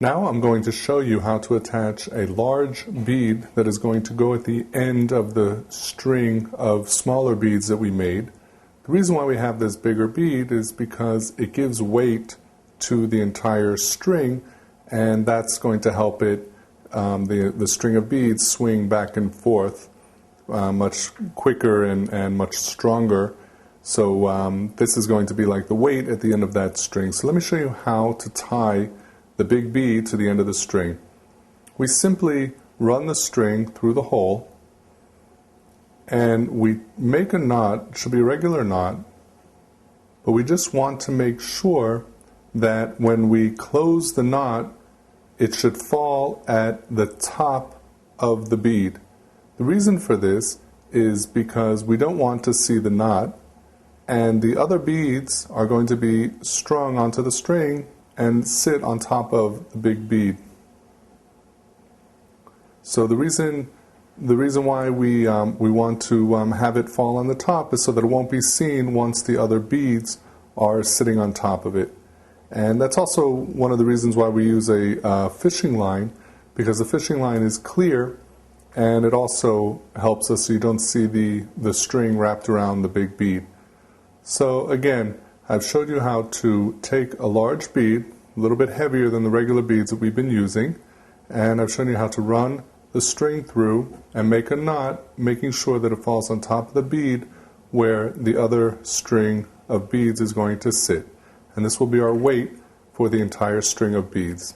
Now I'm going to show you how to attach a large bead that is going to go at the end of the string of smaller beads that we made. The reason why we have this bigger bead is because it gives weight to the entire string, and that's going to help it, the string of beads, swing back and forth much quicker and much stronger. So this is going to be like the weight at the end of that string. So let me show you how to tie the big bead to the end of the string. We simply run the string through the hole and we make a knot. It should be a regular knot, but we just want to make sure that when we close the knot, it should fall at the top of the bead. The reason for this is because we don't want to see the knot, and the other beads are going to be strung onto the string and sit on top of the big bead. So the reason why we want to have it fall on the top is so that it won't be seen once the other beads are sitting on top of it. And that's also one of the reasons why we use a fishing line, because the fishing line is clear and it also helps us so you don't see the string wrapped around the big bead. So again, I've showed you how to take a large bead, a little bit heavier than the regular beads that we've been using, and I've shown you how to run the string through and make a knot, making sure that it falls on top of the bead where the other string of beads is going to sit. And this will be our weight for the entire string of beads.